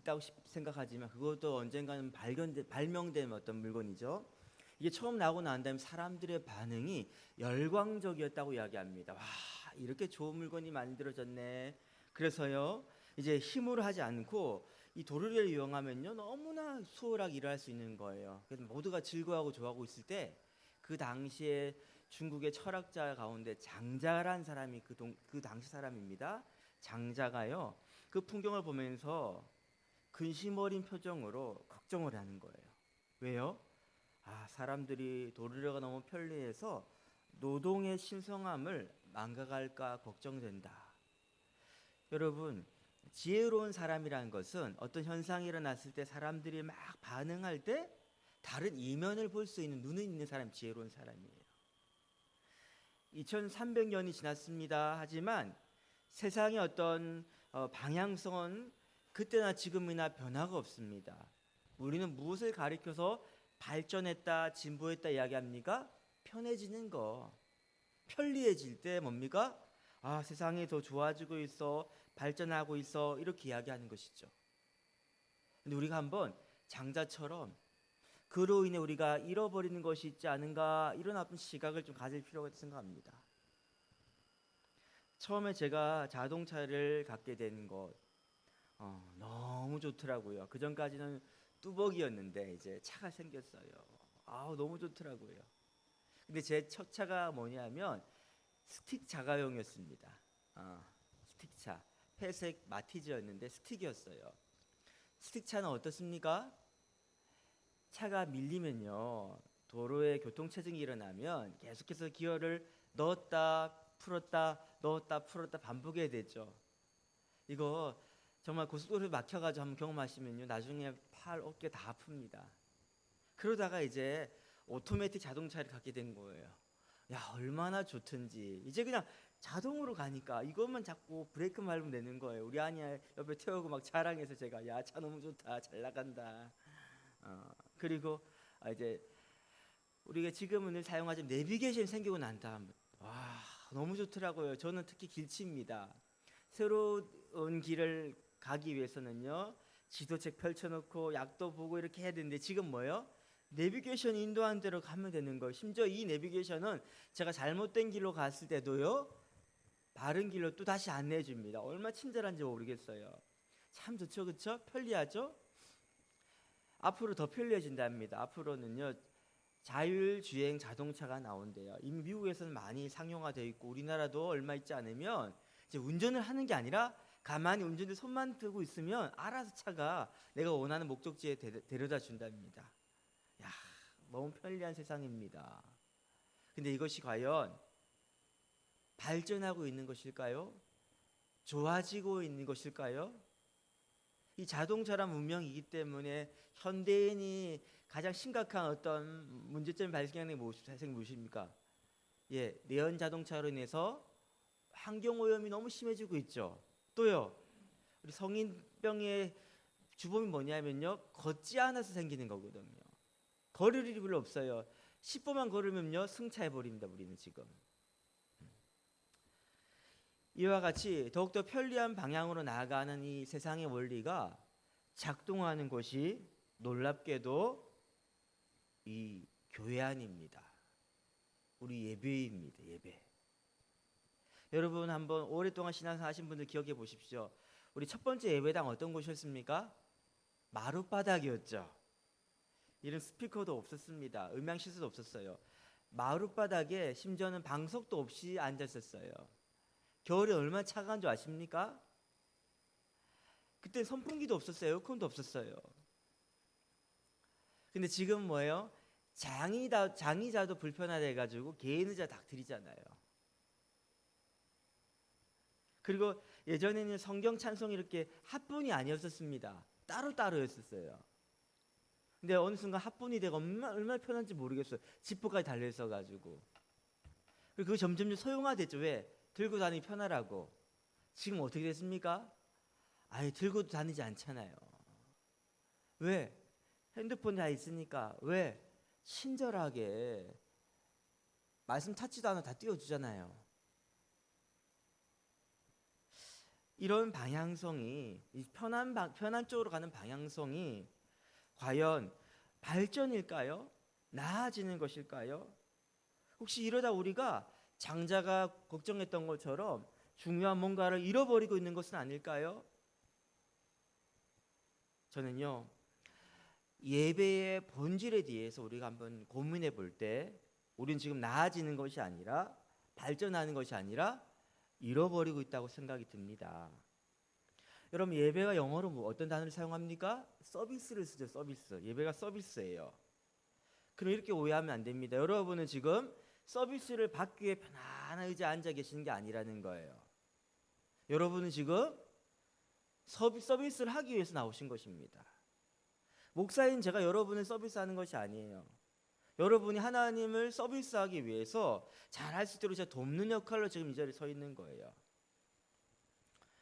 있다고 생각하지만 그것도 언젠가는 발명된 어떤 물건이죠. 이게 처음 나오고 난 다음에 사람들의 반응이 열광적이었다고 이야기합니다. 와, 이렇게 좋은 물건이 만들어졌네. 그래서요, 이제 힘으로 하지 않고 이 도르래를 이용하면요 너무나 수월하게 일할 수 있는 거예요. 그래서 모두가 즐거워하고 좋아하고 있을 때 그 당시에 중국의 철학자 가운데 장자라는 사람이 그 당시 사람입니다. 장자가요 그 풍경을 보면서 근심 어린 표정으로 걱정을 하는 거예요. 왜요? 아, 사람들이 도르래가 너무 편리해서 노동의 신성함을 망가갈까 걱정된다. 여러분, 지혜로운 사람이라는 것은 어떤 현상이 일어났을 때 사람들이 막 반응할 때 다른 이면을 볼 수 있는 눈이 있는 사람이 지혜로운 사람이에요. 2300년이 지났습니다. 하지만 세상의 어떤 방향성은 그때나 지금이나 변화가 없습니다. 우리는 무엇을 가리켜서 발전했다, 진보했다 이야기합니까? 편해지는 거. 편리해질 때 뭡니까? 아, 세상이 더 좋아지고 있어, 발전하고 있어, 이렇게 이야기하는 것이죠. 근데 우리가 한번 장자처럼 그로 인해 우리가 잃어버리는 것이 있지 않은가, 이런 어떤 시각을 좀 가질 필요가 있다고 생각합니다. 처음에 제가 자동차를 갖게 된 것, 너무 좋더라고요. 그 전까지는 뚜벅이었는데 이제 차가 생겼어요. 너무 좋더라고요. 근데 제 첫 차가 뭐냐면 스틱 자가용이었습니다. 스틱차, 회색 마티즈였는데 스틱이었어요. 스틱차는 어떻습니까? 차가 밀리면요, 도로에 교통체증이 일어나면 계속해서 기어를 넣었다 풀었다 넣었다 풀었다 반복해야 되죠. 이거 정말 고속도로에 막혀가지고 한번 경험하시면요, 나중에 팔, 어깨 다 아픕니다. 그러다가 이제 오토매틱 자동차를 갖게 된 거예요. 야, 얼마나 좋든지. 이제 그냥 자동으로 가니까 이것만 자꾸 브레이크 밟으면 되는 거예요. 우리 아니 옆에 태우고 막 자랑해서 제가, 야, 차 너무 좋다, 잘 나간다. 그리고 이제 우리가 지금은 사용하지 내비게이션 생기고 난 다음, 와, 너무 좋더라고요. 저는 특히 길치입니다. 새로운 길을 가기 위해서는요, 지도책 펼쳐놓고 약도 보고 이렇게 해야 되는데 지금 뭐예요? 내비게이션 인도하는 대로 가면 되는 거예요. 심지어 이 내비게이션은 제가 잘못된 길로 갔을 때도요, 바른 길로 또 다시 안내해 줍니다. 얼마나 친절한지 모르겠어요. 참 좋죠, 그렇죠? 편리하죠? 앞으로 더 편리해진답니다. 앞으로는요, 자율주행 자동차가 나온대요. 이미 미국에서는 많이 상용화되어 있고 우리나라도 얼마 있지 않으면 이제 운전을 하는 게 아니라 가만히 운전대 손만 들고 있으면 알아서 차가 내가 원하는 목적지에 데려다 준답니다. 야, 너무 편리한 세상입니다. 근데 이것이 과연 발전하고 있는 것일까요? 좋아지고 있는 것일까요? 이 자동차란 문명이기 때문에 현대인이 가장 심각한 어떤 문제점이 발생하는 게 무엇입니까? 예, 내연 자동차로 인해서 환경 오염이 너무 심해지고 있죠. 또요, 우리 성인병의 주범이 뭐냐면요, 걷지 않아서 생기는 거거든요. 걸을 일이 별로 없어요. 10분만 걸으면요, 승차해 버립니다. 우리는 지금. 이와 같이 더욱더 편리한 방향으로 나아가는 이 세상의 원리가 작동하는 것이 놀랍게도 이 교회 안입니다. 우리 예배입니다. 예배. 여러분 한번 오랫동안 신앙생활 하신 분들 기억해 보십시오. 우리 첫 번째 예배당 어떤 곳이었습니까? 마룻바닥이었죠. 이런 스피커도 없었습니다. 음향 시설도 없었어요. 마룻바닥에 심지어는 방석도 없이 앉았었어요. 겨울에 얼마나 차가운 줄 아십니까? 그때 선풍기도 없었어요. 에어컨도 없었어요. 근데 지금 뭐예요? 장의자도 불편하다 해가지고 개인 의자 딱 드리잖아요. 그리고 예전에는 성경 찬송이 이렇게 합분이 아니었었습니다. 따로따로였었어요. 근데 어느 순간 합분이 되고 얼마나 편한지 모르겠어요. 지퍼까지 달려있어가지고. 그리고 그거 점점 소형화됐죠. 왜? 들고 다니기 편하라고. 지금 어떻게 됐습니까? 아예 들고 다니지 않잖아요. 왜? 핸드폰 다 있으니까. 왜? 친절하게 말씀 찾지도 않아 다 띄워주잖아요. 이런 방향성이 편한 쪽으로 가는 방향성이 과연 발전일까요? 나아지는 것일까요? 혹시 이러다 우리가 장자가 걱정했던 것처럼 중요한 뭔가를 잃어버리고 있는 것은 아닐까요? 저는요, 예배의 본질에 대해서 우리가 한번 고민해 볼 때 우리는 지금 나아지는 것이 아니라 발전하는 것이 아니라 잃어버리고 있다고 생각이 듭니다. 여러분, 예배가 영어로 어떤 단어를 사용합니까? 서비스를 쓰죠. 서비스. 예배가 서비스예요. 그럼 이렇게 오해하면 안 됩니다. 여러분은 지금 서비스를 받기 위해 편안한 의자에 앉아 계시는 게 아니라는 거예요. 여러분은 지금 서비스를 하기 위해서 나오신 것입니다. 목사인 제가 여러분을 서비스하는 것이 아니에요. 여러분이 하나님을 서비스하기 위해서 잘할 수 있도록 제가 돕는 역할로 지금 이 자리에 서 있는 거예요.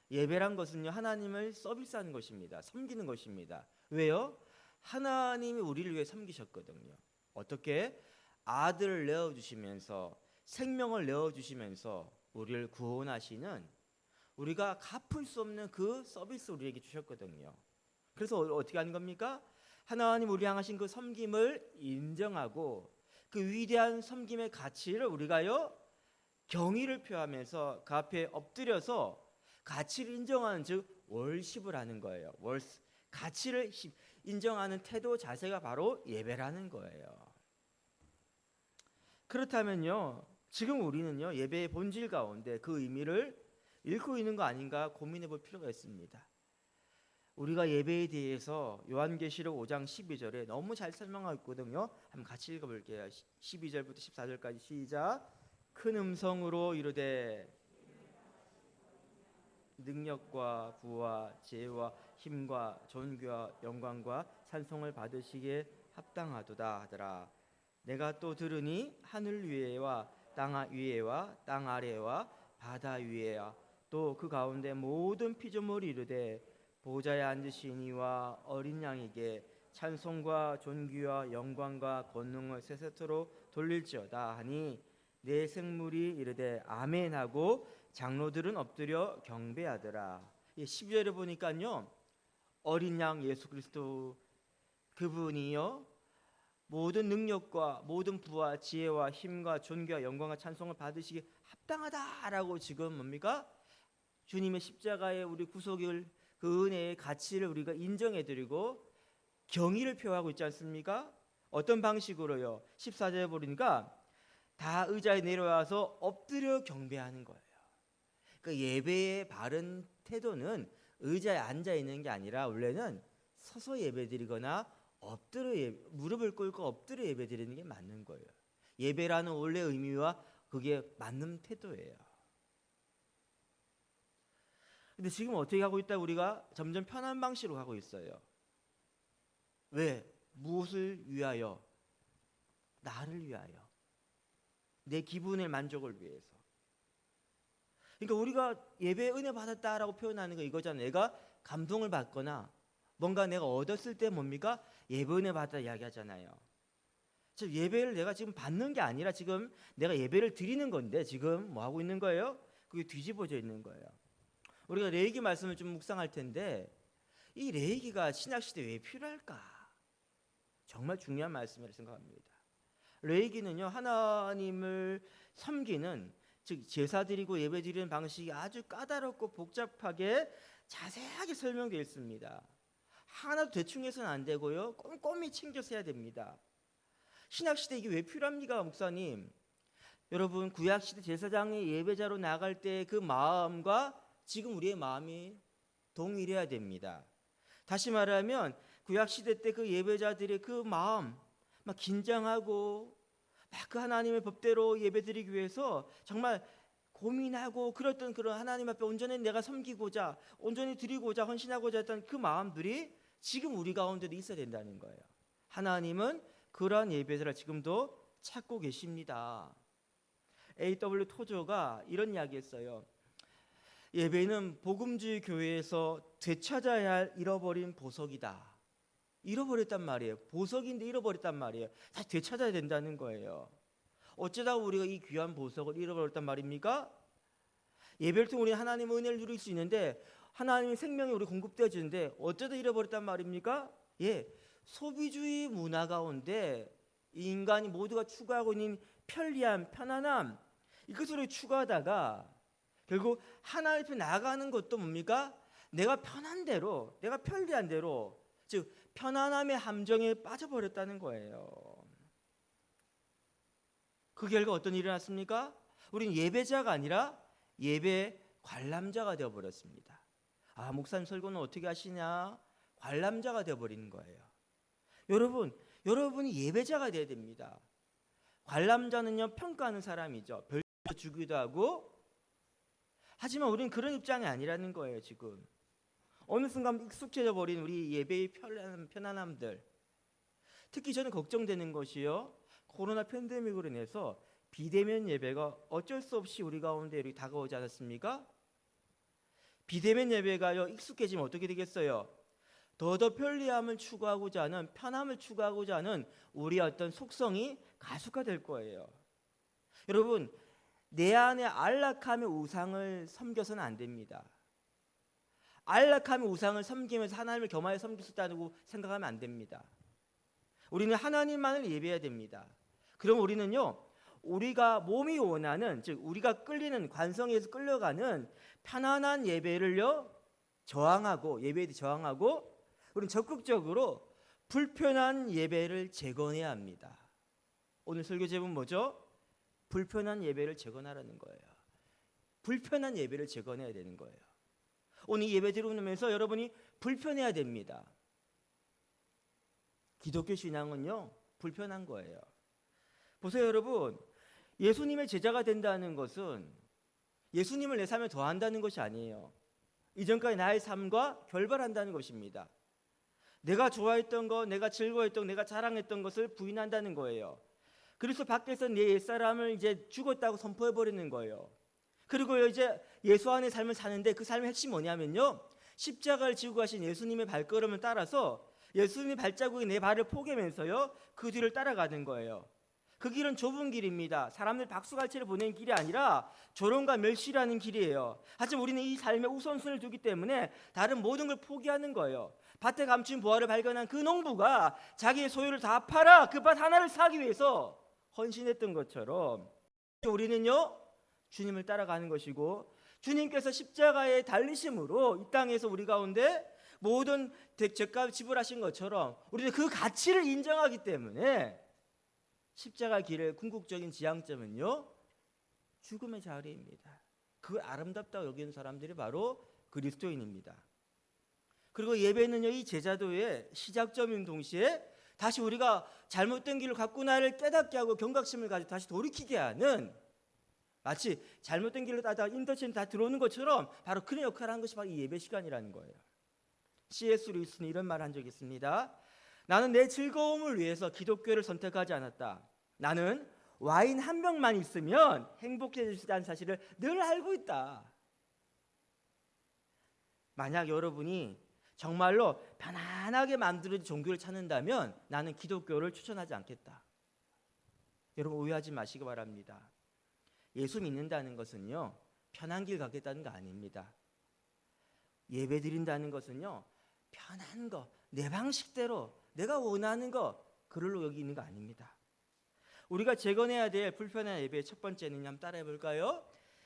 예배란 것은요, 하나님을 서비스하는 것입니다. 섬기는 것입니다. 왜요? 하나님이 우리를 위해 섬기셨거든요. 어떻게? 아들을 내어주시면서, 생명을 내어주시면서 우리를 구원하시는, 우리가 갚을 수 없는 그 서비스 우리에게 주셨거든요. 그래서 어떻게 하는 겁니까? 하나님 우리 향하신 그 섬김을 인정하고 그 위대한 섬김의 가치를 우리가요, 경의를 표하면서 그 앞에 엎드려서 가치를 인정하는, 즉 월십을 하는 거예요. 가치를 인정하는 태도, 자세가 바로 예배라는 거예요. 그렇다면요, 지금 우리는요, 예배의 본질 가운데 그 의미를 잃고 있는 거 아닌가 고민해 볼 필요가 있습니다. 우리가 예배에 대해서 요한계시록 5장 12절에 너무 잘 설명하고 있거든요. 한번 같이 읽어볼게요. 12절부터 14절까지 시작. 큰 음성으로 이르되 능력과 부와 지혜와 힘과 존귀와 영광과 찬송을 받으시기에 합당하도다 하더라. 내가 또 들으니 하늘 위에와 땅 위에와 땅 아래와 바다 위에와 또 그 가운데 모든 피조물이 이르되 보좌에 앉으신 이와 어린 양에게 찬송과 존귀와 영광과 권능을 세세토록 돌릴지어다 하니 내 생물이 이르되 아멘 하고 장로들은 엎드려 경배하더라. 12절에 보니까요, 어린 양 예수 그리스도 그분이요, 모든 능력과 모든 부와 지혜와 힘과 존귀와 영광과 찬송을 받으시기 합당하다라고 지금 뭡니까? 주님의 십자가의 우리 구속을, 그 은혜의 가치를 우리가 인정해드리고 경의를 표하고 있지 않습니까? 어떤 방식으로요? 14절에 보니까 다 의자에 내려와서 엎드려 경배하는 거예요. 그 예배의 바른 태도는 의자에 앉아 있는 게 아니라 원래는 서서 예배드리거나 엎드려 무릎을 꿇고 엎드려 예배드리는 게 맞는 거예요. 예배라는 원래 의미와 그게 맞는 태도예요. 근데 지금 어떻게 하고 있다? 우리가 점점 편한 방식으로 가고 있어요. 왜? 무엇을 위하여? 나를 위하여. 내 기분의 만족을 위해서. 그러니까 우리가 예배 은혜 받았다라고 표현하는 거 이거잖아요. 내가 감동을 받거나 뭔가 내가 얻었을 때 뭡니까? 예배 은혜 받았다 이야기하잖아요. 즉 예배를 내가 지금 받는 게 아니라 지금 내가 예배를 드리는 건데 지금 뭐 하고 있는 거예요? 그게 뒤집어져 있는 거예요. 우리가 레위기 말씀을 좀 묵상할 텐데 이 레위기가 신약시대에 왜 필요할까? 정말 중요한 말씀이라고 생각합니다. 레위기는요, 하나님을 섬기는, 즉 제사 드리고 예배 드리는 방식이 아주 까다롭고 복잡하게 자세하게 설명되어 있습니다. 하나도 대충 해서는 안 되고요, 꼼꼼히 챙겨서 해야 됩니다. 신약시대 이게 왜 필요합니까, 목사님? 여러분, 구약시대 제사장이 예배자로 나갈 때 그 마음과 지금 우리의 마음이 동일해야 됩니다. 다시 말하면 구약시대 때 그 예배자들의 그 마음, 막 긴장하고 막 그 하나님의 법대로 예배드리기 위해서 정말 고민하고 그랬던 그런 하나님 앞에 온전히 내가 섬기고자, 온전히 드리고자, 헌신하고자 했던 그 마음들이 지금 우리 가운데도 있어야 된다는 거예요. 하나님은 그러한 예배자를 지금도 찾고 계십니다. A.W. 토저가 이런 이야기했어요. 예배는 복음주의 교회에서 되찾아야 할 잃어버린 보석이다. 잃어버렸단 말이에요. 보석인데 잃어버렸단 말이에요. 다시 되찾아야 된다는 거예요. 어쩌다가 우리가 이 귀한 보석을 잃어버렸단 말입니까? 예배를 통해 우리 하나님의 은혜를 누릴 수 있는데 하나님의 생명이 우리 공급되어지는데 어쩌다 잃어버렸단 말입니까? 소비주의 문화 가운데 인간이 모두가 추구하고 있는 편리함, 편안함 이것으로 추구하다가 결국 하나님 앞에 나아가는 것도 뭡니까? 내가 편한 대로, 내가 편리한 대로, 즉 편안함의 함정에 빠져버렸다는 거예요. 그 결과 어떤 일이 났습니까? 우리는 예배자가 아니라 예배 관람자가 되어버렸습니다. 목사님 설교는 어떻게 하시냐? 관람자가 되어버리는 거예요. 여러분이 예배자가 되어야 됩니다. 관람자는요, 평가하는 사람이죠. 별표 주기도 하고. 하지만 우리는 그런 입장이 아니라는 거예요. 지금 어느 순간 익숙해져 버린 우리 예배의 편안함들. 특히 저는 걱정되는 것이요, 코로나 팬데믹으로 인해서 비대면 예배가 어쩔 수 없이 우리 가운데 이렇게 다가오지 않았습니까? 비대면 예배가요, 익숙해지면 어떻게 되겠어요? 더 편리함을 추구하고자 하는, 편함을 추구하고자 하는 우리의 어떤 속성이 가속화될 거예요. 여러분, 내 안에 안락함의 우상을 섬겨서는 안 됩니다. 안락함의 우상을 섬기면서 하나님을 겸하여 섬길 수 있다고 생각하면 안 됩니다. 우리는 하나님만을 예배해야 됩니다. 그럼 우리는요, 우리가 몸이 원하는, 즉 우리가 끌리는, 관성에서 끌려가는 편안한 예배를요 저항하고, 예배에 저항하고, 우리는 적극적으로 불편한 예배를 재건해야 합니다. 오늘 설교 제목은 뭐죠? 불편한 예배를 재건하라는 거예요. 불편한 예배를 재건해야 되는 거예요. 오늘 이 예배 들어오면서 여러분이 불편해야 됩니다. 기독교 신앙은요, 불편한 거예요. 보세요, 여러분. 예수님의 제자가 된다는 것은 예수님을 내 삶에 더한다는 것이 아니에요. 이전까지 나의 삶과 결별한다는 것입니다. 내가 좋아했던 것, 내가 즐거워했던 것, 내가 자랑했던 것을 부인한다는 거예요. 그래서 밖에서 내 옛사람을 이제 죽었다고 선포해버리는 거예요. 그리고 이제 예수 안의 삶을 사는데 그 삶의 핵심이 뭐냐면요, 십자가를 지고 가신 예수님의 발걸음을 따라서 예수님의 발자국이 내 발을 포개면서요 그 뒤를 따라가는 거예요. 그 길은 좁은 길입니다. 사람들 박수갈채를 보내는 길이 아니라 조롱과 멸시라는 길이에요. 하지만 우리는 이 삶에 우선순위를 두기 때문에 다른 모든 걸 포기하는 거예요. 밭에 감춘 보화를 발견한 그 농부가 자기의 소유를 다 팔아 그 밭 하나를 사기 위해서 헌신했던 것처럼 우리는요 주님을 따라가는 것이고, 주님께서 십자가에 달리심으로 이 땅에서 우리 가운데 모든 죄값을 지불하신 것처럼 우리는 그 가치를 인정하기 때문에 십자가 길의 궁극적인 지향점은요 죽음의 자리입니다. 그걸 아름답다고 여기는 사람들이 바로 그리스도인입니다. 그리고 예배는요, 이 제자도의 시작점인 동시에 다시 우리가 잘못된 길을 갔구나를 깨닫게 하고 경각심을 가지고 다시 돌이키게 하는, 마치 잘못된 길로 따다가 인터체인지 다 들어오는 것처럼 바로 그런 역할을 하는 것이 바로 이 예배 시간이라는 거예요. C.S. 루이스는 이런 말을 한 적이 있습니다. 나는 내 즐거움을 위해서 기독교를 선택하지 않았다. 나는 와인 한 병만 있으면 행복해질 수 있다는 사실을 늘 알고 있다. 만약 여러분이 정말로 편안하게 만들어진 종교를 찾는다면 나는 기독교를 추천하지 않겠다. 여러분 오해하지 마시기 바랍니다. 예수 믿는다는 것은요 편한 길 가겠다는 거 아닙니다. 예배 드린다는 것은요 편한 거, 내 방식대로 내가 원하는 거, 그걸로 여기 있는 거 아닙니다. 우리가 재건해야 될 불편한 예배의 첫 번째는 한번 따라해 볼까요?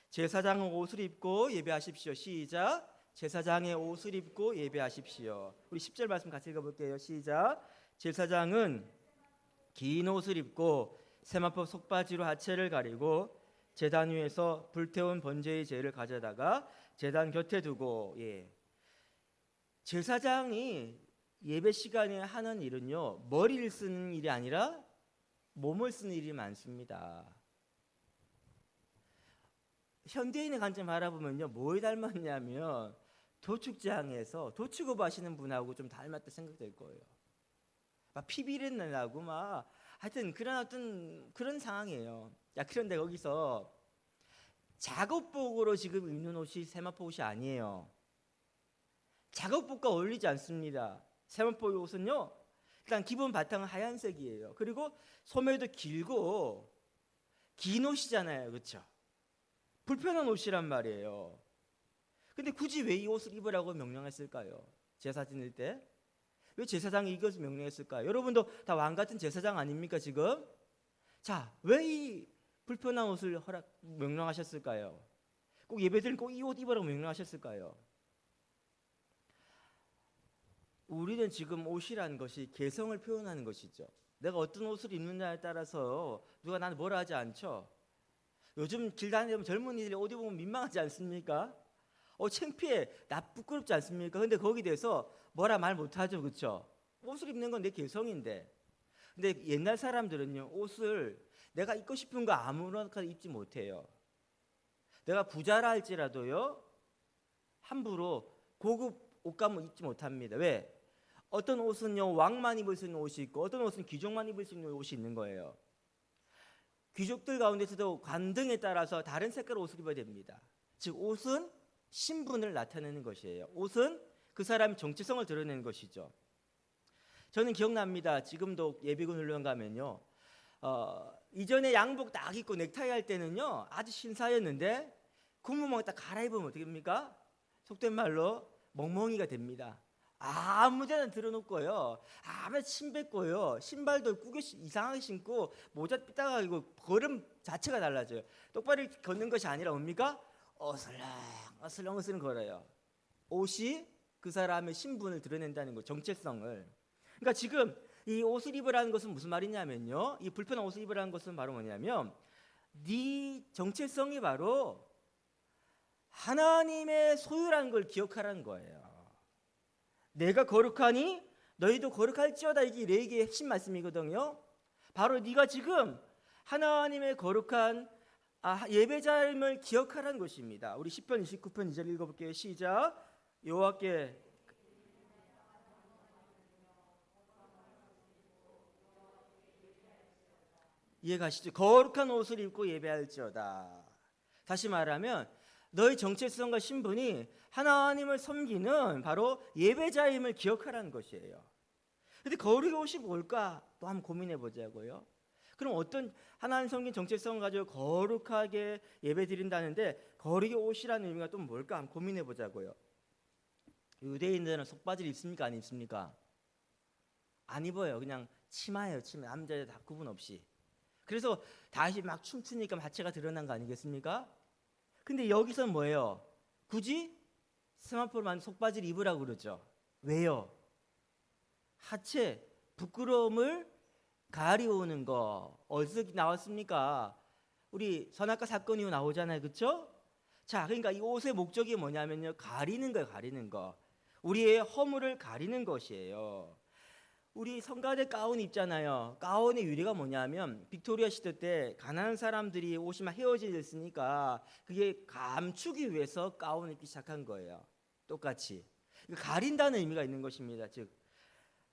제사장은 옷을 입고 예배하십시오. 시작. 제사장의 옷을 입고 예배하십시오. 우리 10절 말씀 같이 읽어볼게요. 시작. 제사장은 긴 옷을 입고 세마포 속바지로 하체를 가리고 제단 위에서 불태운 번제의 제를 가져다가 제단 곁에 두고, 제사장이 예배 시간에 하는 일은요 머리를 쓰는 일이 아니라 몸을 쓰는 일이 많습니다. 현대인의 관점 바라보면요 뭐에 닮았냐면 도축장에서 도축업 하시는 분하고 좀 닮았다 생각될 거예요. 막 피비린 나고 막 하여튼 그런 상황이에요. 그런데 거기서 작업복으로 지금 입는 옷이 세마포 옷이 아니에요. 작업복과 어울리지 않습니다. 세마포 옷은요 일단 기본 바탕은 하얀색이에요. 그리고 소매도 길고 긴 옷이잖아요, 그렇죠? 불편한 옷이란 말이에요. 근데 굳이 왜 이 옷을 입으라고 명령했을까요? 제사 지낼 때? 왜 제사장이 이것을 명령했을까요? 여러분도 다 왕 같은 제사장 아닙니까 지금? 자, 왜 이 불편한 옷을 명령하셨을까요? 꼭 예배드리는 꼭 이 옷 입으라고 명령하셨을까요? 우리는 지금 옷이라는 것이 개성을 표현하는 것이죠. 내가 어떤 옷을 입느냐에 따라서 누가 나는 뭐라 하지 않죠. 요즘 길 다니면 젊은이들이 옷 입으면 민망하지 않습니까? 창피해, 나 부끄럽지 않습니까? 근데 거기에 대해서 뭐라 말 못하죠, 그렇죠? 옷을 입는 건 내 개성인데. 근데 옛날 사람들은요, 옷을 내가 입고 싶은 거 아무렇게나 입지 못해요. 내가 부자라 할지라도요, 함부로 고급 옷감을 입지 못합니다. 왜? 어떤 옷은요, 왕만 입을 수 있는 옷이 있고, 어떤 옷은 귀족만 입을 수 있는 옷이 있는 거예요. 귀족들 가운데서도 관등에 따라서 다른 색깔의 옷을 입어야 됩니다. 즉, 옷은 신분을 나타내는 것이에요. 옷은 그 사람의 정체성을 드러내는 것이죠. 저는 기억납니다. 지금도 예비군 훈련 가면요, 이전에 양복 딱 입고 넥타이 할 때는요 아주 신사였는데 군무망 딱 갈아입으면 어떻게 됩니까? 속된 말로 멍멍이가 됩니다. 아무데나 들어놓고요, 아무 침 뱉고요, 신발도 꾸겨 이상하게 신고 모자 삐딱하고 걸음 자체가 달라져요. 똑바로 걷는 것이 아니라 뭡니까? 어슬렁어슬렁 걸어요. 옷이 그 사람의 신분을 드러낸다는 거, 정체성을. 그러니까 지금 이 옷을 입으라는 것은 무슨 말이냐면요, 이 불편한 옷을 입으라는 것은 바로 뭐냐면 네 정체성이 바로 하나님의 소유라는 걸 기억하라는 거예요. 내가 거룩하니 너희도 거룩할지어다, 이게 레위기의 핵심 말씀이거든요. 바로 네가 지금 하나님의 거룩한 예배자임을 기억하라는 것입니다. 우리 시편 29편 2절 읽어볼게요. 시작. 여호와께 이해가시죠? 거룩한 옷을 입고 예배할지어다. 다시 말하면 너의 정체성과 신분이 하나님을 섬기는 바로 예배자임을 기억하라는 것이에요. 그런데 거룩의 옷이 뭘까? 또 한번 고민해 보자고요. 그럼 어떤 하나님 섬긴 정체성을 가지고 거룩하게 예배 드린다는데 거룩의 옷이라는 의미가 또 뭘까? 한번 고민해 보자고요. 유대인들은 속바지를 입습니까? 안 입습니까? 안 입어요. 그냥 치마예요. 치마. 남자 여자 다 구분 없이. 그래서 다시 막 춤추니까 하체가 드러난 거 아니겠습니까? 근데 여기서는 뭐예요? 굳이 스마트폰 만든 속바지를 입으라고 그러죠. 왜요? 하체, 부끄러움을 가리우는 거. 어디서 나왔습니까? 우리 선악과 사건 이후 나오잖아요, 그렇죠? 자, 그러니까 이 옷의 목적이 뭐냐면요, 가리는 거예요. 가리는 거. 우리의 허물을 가리는 것이에요. 우리 성가대 가운 입잖아요. 가운의 유래가 뭐냐면 빅토리아 시대 때 가난한 사람들이 옷이 막 헤어져 있으니까 그게 감추기 위해서 가운을 입기 시작한 거예요. 똑같이 가린다는 의미가 있는 것입니다. 즉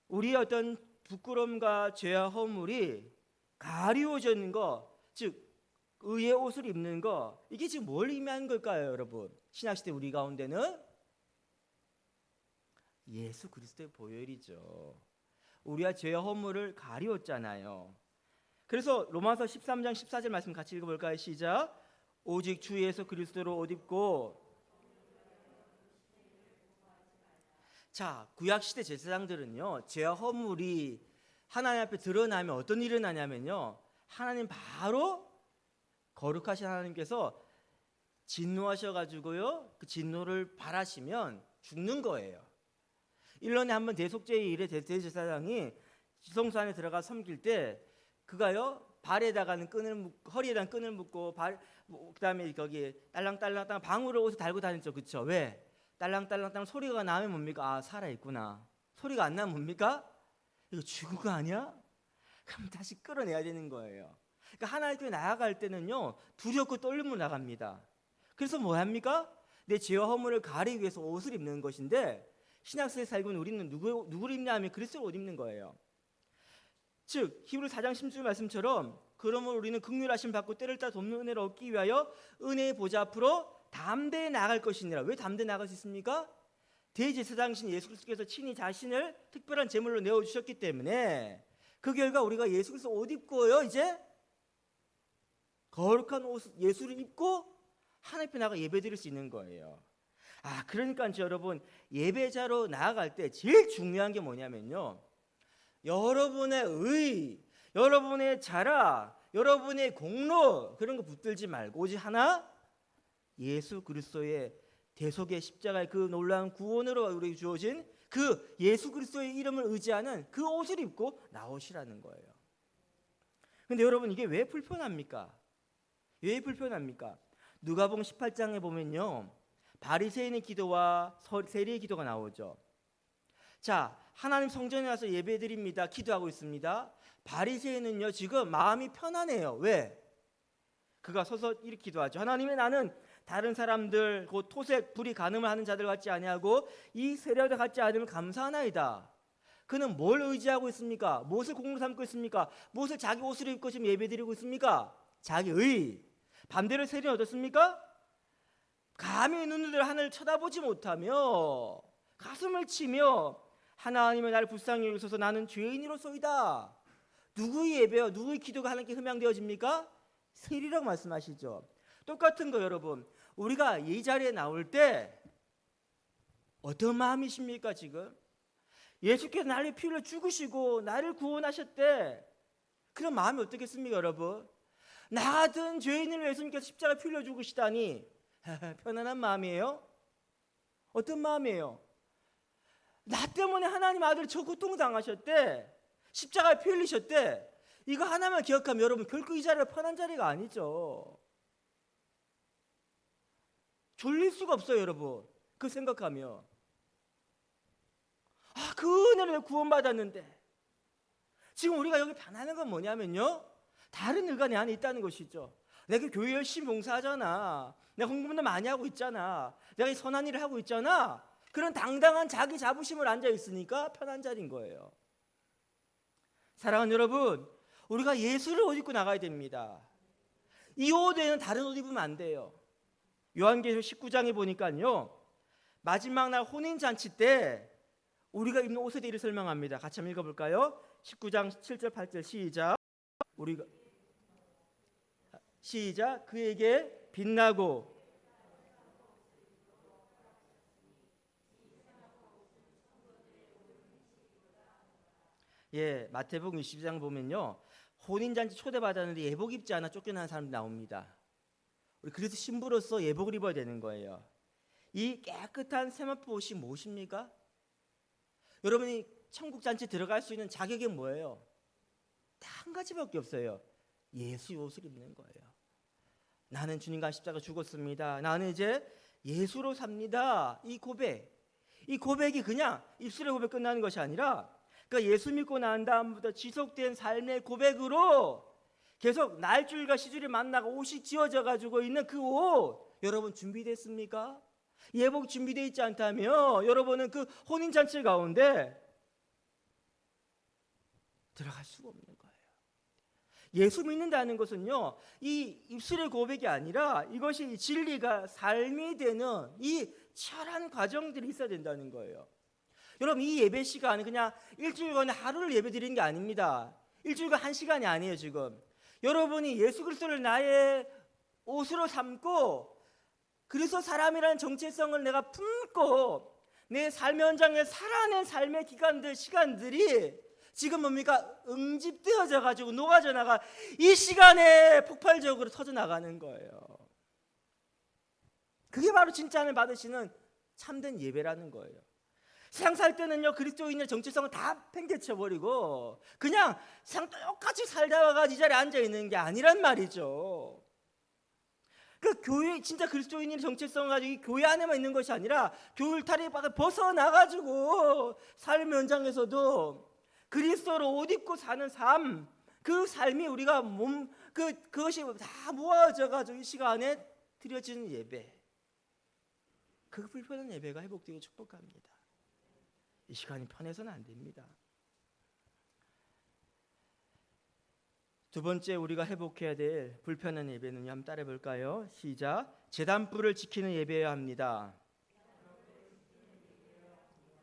우리의 어떤 부끄러움과 죄와 허물이 가리워져 있는 거, 즉 의의 옷을 입는 거, 이게 지금 뭘 의미하는 걸까요, 여러분? 신약시대 우리 가운데는 예수 그리스도의 보혈이죠. 우리와 죄와 허물을 가리웠잖아요. 그래서 로마서 13장 14절 말씀 같이 읽어볼까요? 시작. 오직 주 예수 그리스도로 옷 입고. 자, 구약시대 제사장들은요, 죄와 허물이 하나님 앞에 드러나면 어떤 일이 일어나냐면요, 하나님 바로 거룩하신 하나님께서 진노하셔가지고요, 그 진노를 발하시면 죽는 거예요. 1년에 한 번 대속죄의 일에 대제사장이 지성소 안에 들어가 섬길 때 그가요, 발에다가는 허리에다가 끈을 묶고 그다음에 거기 딸랑딸랑 방울을 옷에 달고 다녔죠, 그렇죠? 왜? 딸랑딸랑 소리가 나면 뭡니까? 살아 있구나. 소리가 안 나면 뭡니까? 이거 죽은 거 아니야? 그럼 다시 끌어내야 되는 거예요. 그러니까 하나님께 나아갈 때는요, 두렵고 떨림으로 나갑니다. 그래서 뭐 합니까? 내 죄와 허물을 가리기 위해서 옷을 입는 것인데, 신약세에 살고 있는 우리는 누구를 입냐 하면 그리스도를 옷 입는 거예요. 즉 히브리 4장 16절 말씀처럼 그러므로 우리는 긍휼하심 받고 때를 따라 돕는 은혜를 얻기 위하여 은혜의 보좌 앞으로 담대히 나갈 것이니라. 왜 담대히 나갈 수 있습니까? 대제사장이신 예수 그리스도께서 친히 자신을 특별한 제물로 내어주셨기 때문에 그 결과 우리가 예수 그리스도 옷 입고요, 이제 거룩한 옷 예수를 입고 하나님 앞에 나가 예배드릴 수 있는 거예요. 그러니까 여러분, 예배자로 나아갈 때 제일 중요한 게 뭐냐면요, 여러분의 의, 여러분의 자랑, 여러분의 공로, 그런 거 붙들지 말고 오직 하나, 예수 그리스도의 대속의 십자가의 그 놀라운 구원으로 우리에게 주어진 그 예수 그리스도의 이름을 의지하는 그 옷을 입고 나오시라는 거예요. 근데 여러분, 이게 왜 불편합니까? 왜 불편합니까? 누가복음 18장에 보면요, 바리새인의 기도와 세리의 기도가 나오죠. 자, 하나님 성전에 와서 예배드립니다. 기도하고 있습니다. 바리새인은요, 지금 마음이 편안해요. 왜? 그가 서서 이렇게 기도하죠. 하나님의, 나는 다른 사람들 곧 토색 불이 간음을 하는 자들 같지 아니하고 이 세리와 같지 않음을 감사하나이다. 그는 뭘 의지하고 있습니까? 무엇을 공로 삼고 있습니까? 무엇을 자기 옷으로 입고 지금 예배드리고 있습니까? 자기의. 반대로 세리는 어떻습니까? 감히 눈으로 하늘을 쳐다보지 못하며 가슴을 치며 하나님의 나를 불쌍히 여기소서 나는 죄인이로소이다. 누구의 예배요? 누구의 기도가 하나님께 흠양되어집니까? 세리라고 말씀하시죠. 똑같은 거 여러분, 우리가 이 자리에 나올 때 어떤 마음이십니까? 지금 예수께서 나를 피 흘려 죽으시고 나를 구원하셨대. 그런 마음이 어떻겠습니까 여러분? 나 같은 죄인을 위해 예수님께서 십자가 피 흘려 죽으시다니 편안한 마음이에요? 어떤 마음이에요? 나 때문에 하나님 아들 저 고통당하셨대, 십자가에 피 흘리셨대. 이거 하나만 기억하면 여러분, 결코 이 자리가 편한 자리가 아니죠. 졸릴 수가 없어요 여러분. 그 생각하면 그 은혜를 구원받았는데. 지금 우리가 여기 반하는 건 뭐냐면요, 다른 의가 내 안에 있다는 것이죠. 내가 교회 열심히 봉사하잖아, 내가 공부도 많이 하고 있잖아, 내가 이 선한 일을 하고 있잖아. 그런 당당한 자기 자부심을 앉아 있으니까 편한 자리인 거예요. 사랑하는 여러분, 우리가 예수를 옷 입고 나가야 됩니다. 이 옷 외에는 다른 옷 입으면 안 돼요. 요한계시록 19장에 보니까요, 마지막 날 혼인잔치 때 우리가 입는 옷에 대해 설명합니다. 같이 한번 읽어볼까요? 19장 7절 8절 시작. 우리가 시작. 그에게 빛나고 마태복음 22장 보면요, 혼인잔치 초대받았는데 예복 입지 않아 쫓겨나는 사람이 나옵니다. 우리 그래서 신부로서 예복을 입어야 되는 거예요. 이 깨끗한 세마포 옷이 무엇입니까? 여러분이 천국잔치 들어갈 수 있는 자격이 뭐예요? 딱 한 가지밖에 없어요. 예수의 옷을 입는 거예요. 나는 주님과 십자가 죽었습니다. 나는 이제 예수로 삽니다. 이 고백이 그냥 입술의 고백 끝나는 것이 아니라, 그러니까 예수 믿고 난 다음부터 지속된 삶의 고백으로 계속 날줄과 시줄이 만나고 옷이 지어져 가지고 있는 그 옷, 여러분 준비됐습니까? 예복 준비되어 있지 않다면 여러분은 그 혼인잔치 가운데 들어갈 수가 없는 거예요. 예수 믿는다는 것은요, 이 입술의 고백이 아니라 이것이 진리가 삶이 되는 이 치열한 과정들이 있어야 된다는 거예요. 여러분, 이 예배 시간은 그냥 일주일간에 하루를 예배 드리는 게 아닙니다. 일주일간 1시간이 아니에요. 지금 여러분이 예수 그리스도를 나의 옷으로 삼고 그리스도 사람이라는 정체성을 내가 품고 내 삶의 현장에 살아낸 삶의 기간들, 시간들이 지금 뭡니까? 응집되어져 가지고 녹아져 나가, 이 시간에 폭발적으로 터져 나가는 거예요. 그게 바로 진짜 하나님 받으시는 참된 예배라는 거예요. 세상 살 때는요, 그리스도인의 정체성을 다 팽개쳐버리고 그냥 세상 똑같이 살다가 이 자리에 앉아 있는 게 아니란 말이죠. 그 교회, 진짜 그리스도인의 정체성을 가지고 교회 안에만 있는 것이 아니라 교회 울타리 벗어나가지고 삶의 현장에서도 그리스도로 옷 입고 사는 삶, 그 삶이 우리가 그것이 다 모아져 가지고 이 시간에 드려지는 예배, 그 불편한 예배가 회복되게 축복합니다. 이 시간이 편해서는 안 됩니다. 두 번째 우리가 회복해야 될 불편한 예배는 한번 따라해 볼까요? 시작. 제단불을 지키는 예배여야 합니다.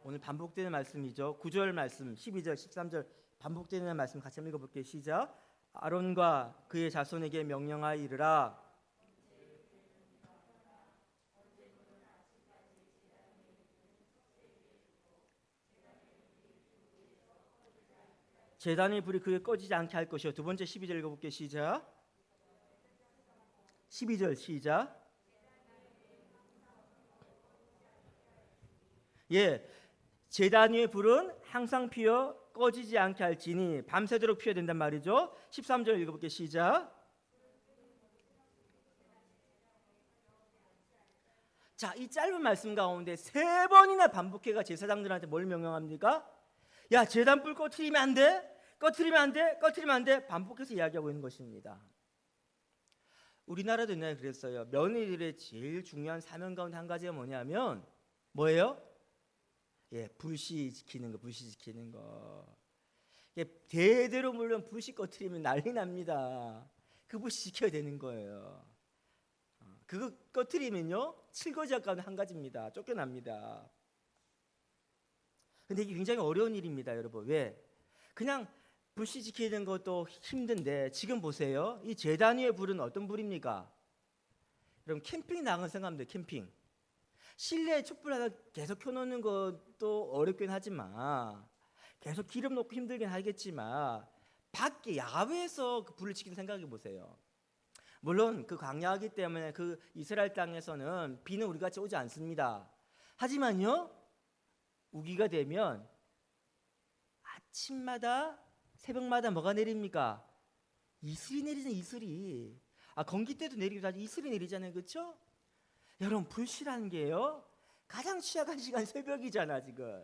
오늘 반복되는 말씀이죠. 9절 말씀, 12절, 13절 반복되는 말씀 같이 한번 읽어볼게요. 시작. 아론과 그의 자손에게 명령하여 이르라. 제단의 불이 그에 꺼지지 않게 할 것이요. 두 번째 12절 읽어볼게요. 시작. 12절 시작. 예, 제단 위의 불은 항상 피어 꺼지지 않게 할지니 밤새도록 피어야 된단 말이죠. 13절 읽어볼게요. 시작. 자, 이 짧은 말씀 가운데 3번이나 반복해가 제사장들한테 뭘 명령합니까? 야, 제단불 꺼트리면 안 돼. 꺼트리면 안 돼. 꺼트리면 안 돼. 반복해서 이야기하고 있는 것입니다. 우리나라도 옛날에 그랬어요. 며느리들의 제일 중요한 사명 가운데 한 가지가 뭐냐면 뭐예요? 예, 불시 지키는 거, 불시 지키는 거. 예, 대대로 물론 불시 꺼트리면 난리 납니다. 그 불시 지켜야 되는 거예요. 그거 꺼트리면요, 칠거지약 가운데 한 가지입니다. 쫓겨납니다. 근데 이게 굉장히 어려운 일입니다, 여러분. 왜? 그냥 불씨 지키는 것도 힘든데 지금 보세요. 이 제단 위의 불은 어떤 불입니까? 여러분, 캠핑 나가는 생각합니다. 캠핑. 실내에 촛불 하나 계속 켜놓는 것도 어렵긴 하지만, 계속 기름 넣고 힘들긴 하겠지만, 밖에 야외에서 그 불을 지키는 생각해 보세요. 물론 그 광야이기 때문에 그 이스라엘 땅에서는 비는 우리 같이 오지 않습니다. 하지만요, 우기가 되면 아침마다 새벽마다 뭐가 내립니까? 이슬이 내리잖아요. 이슬이. 건기 때도 내리기도 하죠. 이슬이 내리잖아요. 그렇죠? 여러분, 불씨라는 게요, 가장 취약한 시간 새벽이잖아. 지금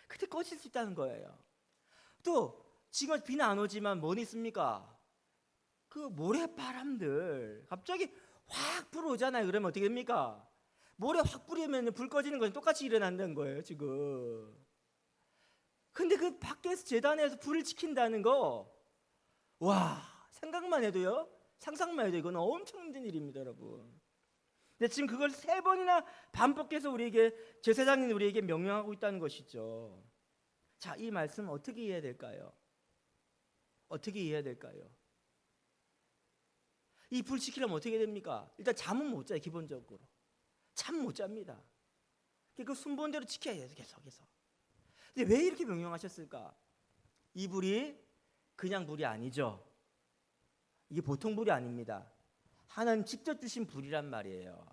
그때 꺼질 수 있다는 거예요. 또 지금 비는 안 오지만 뭐는 있습니까? 그 모래바람들 갑자기 확 불어오잖아요. 그러면 어떻게 됩니까? 모래 확 뿌리면 불 꺼지는 건 똑같이 일어난다는 거예요, 지금. 근데 그 밖에서 제단에서 불을 지킨다는 거, 와, 생각만 해도요, 상상만 해도 이건 엄청 힘든 일입니다, 여러분. 근데 지금 그걸 3번이나 반복해서 우리에게, 제사장님 우리에게 명령하고 있다는 것이죠. 자, 이 말씀 어떻게 이해해야 될까요? 어떻게 이해해야 될까요? 이 불 지키려면 어떻게 됩니까? 일단 잠은 못 자요. 기본적으로 잠 못 잡니다. 그 순번대로 지켜야 돼요. 계속해서. 근데 왜 이렇게 명령하셨을까? 이 불이 그냥 불이 아니죠. 이게 보통 불이 아닙니다. 하나님 직접 주신 불이란 말이에요.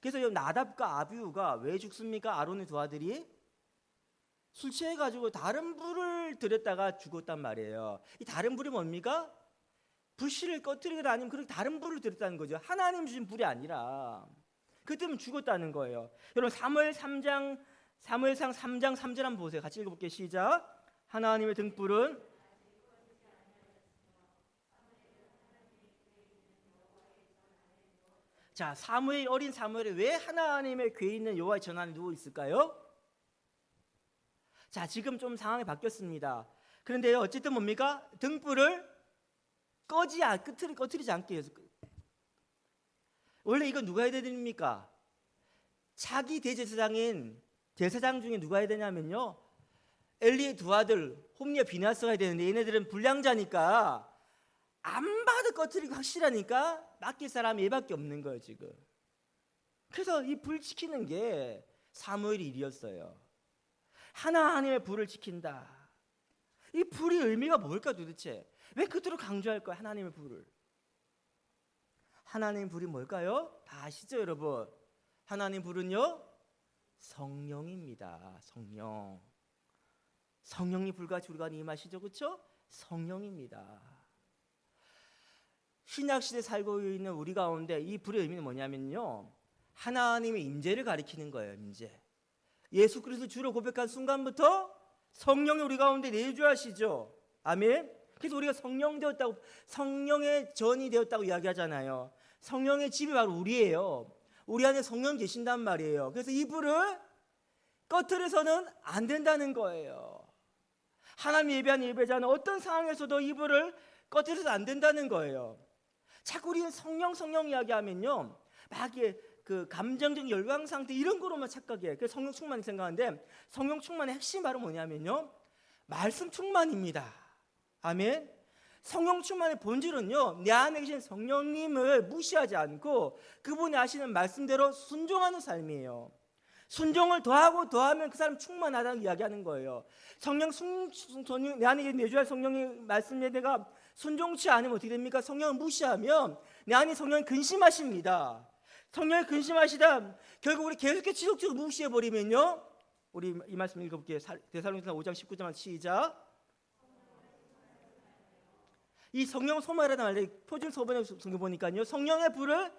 그래서 나답과 아비후가 왜 죽습니까? 아론의 두 아들이 술 취해가지고 다른 불을 들였다가 죽었단 말이에요. 이 다른 불이 뭡니까? 불씨를 꺼뜨리거나 아니면 그렇게 다른 불을 들였다는 거죠. 하나님 주신 불이 아니라. 그 때문에 죽었다는 거예요. 여러분, 사무엘상 3장 3절 한번 보세요. 같이 읽어볼게요. 시작. 하나님의 등불은 자, 어린 사무엘이 왜 하나님의 궤에 있는 여호와의 전 안에 누워 있을까요? 자, 지금 좀 상황이 바뀌었습니다. 그런데 어쨌든 뭡니까? 등불을 꺼트리지 않게 해서. 원래 이거 누가 해야 됩니까? 차기 대제사장인 제사장 중에 누가 해야 되냐면요, 엘리의 두 아들 홈리와 비나스가 해야 되는데, 얘네들은 불량자니까 안 봐도 꺼트리고 확실하니까 맡길 사람이 얘밖에 없는 거예요, 지금. 그래서 이 불 지키는 게 사무엘의 일이었어요. 하나님의 불을 지킨다. 이 불의 의미가 뭘까 도대체? 왜 그토록 강조할 거야, 하나님의 불을? 하나님의 불이 뭘까요? 다 아시죠, 여러분? 하나님의 불은요, 성령입니다. 성령이 불같이 우리가 임하시죠, 그렇죠? 성령입니다. 신약시대에 살고 있는 우리 가운데 이 불의 의미는 뭐냐면요, 하나님의 임재를 가리키는 거예요. 임재. 예수 그리스도 주로 고백한 순간부터 성령이 우리 가운데 내주하시죠. 아멘. 그래서 우리가 성령의 전이 되었다고 이야기하잖아요. 성령의 집이 바로 우리예요. 우리 안에 성령 계신단 말이에요. 그래서 이 불을 꺼트려서는 안 된다는 거예요. 하나님 예배하는 예배자는 어떤 상황에서도 이 불을 꺼트려서 안 된다는 거예요. 자꾸 우리는 성령 이야기하면요, 막 그 감정적 열광 상태 이런 거로만 착각해요. 그래서 성령 충만이 생각하는데, 성령 충만의 핵심 바로 뭐냐면요, 말씀 충만입니다. 아멘. 성령 충만의 본질은요, 내 안에 계신 성령님을 무시하지 않고 그분이 하시는 말씀대로 순종하는 삶이에요. 순종을 더하고 더하면 그 사람 충만하다는 이야기하는 거예요. 성령 내 안에 내주할 성령의 말씀에 내가 순종치 않으면 어떻게 됩니까? 성령을 무시하면 내 안에 성령이 근심하십니다. 성령이 근심하시다 결국 우리 계속해서 지속적으로 무시해버리면요, 우리 이 말씀 읽어볼게요. 데살로니가서 5장 19절 시작. 이 성령을 소멸하다 말래 표준 서번역 성경 보니까요, 성령의 불을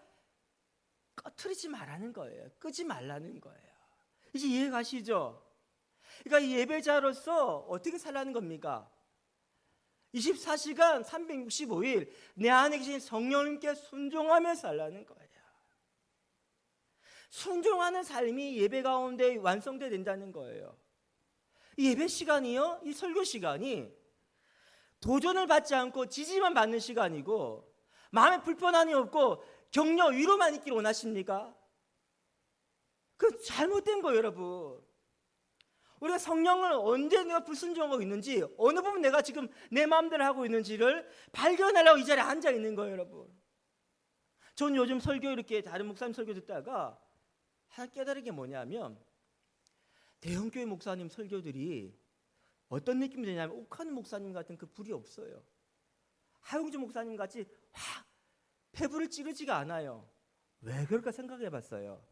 꺼트리지 말라는 거예요. 끄지 말라는 거예요. 이제 이해 가시죠? 그러니까 이 예배자로서 어떻게 살라는 겁니까? 24시간 365일 내 안에 계신 성령님께 순종하며 살라는 거예요. 순종하는 삶이 예배 가운데 완성돼야 된다는 거예요. 이 예배 시간이요, 이 설교 시간이 도전을 받지 않고 지지만 받는 시간이고 마음에 불편함이 없고 격려 위로만 있기를 원하십니까? 그 잘못된 거예요, 여러분. 우리가 성령을 언제 내가 불순종하고 있는지, 어느 부분 내가 지금 내 마음대로 하고 있는지를 발견하려고 이 자리에 앉아 있는 거예요, 여러분. 전 요즘 설교 이렇게 다른 목사님 설교 듣다가 하나 깨달은 게 뭐냐면, 대형교회 목사님 설교들이 어떤 느낌이 되냐면 옥하는 목사님 같은 그 불이 없어요. 하용주 목사님 같이 확 폐불을 찌르지가 않아요. 왜 그럴까 생각해 봤어요.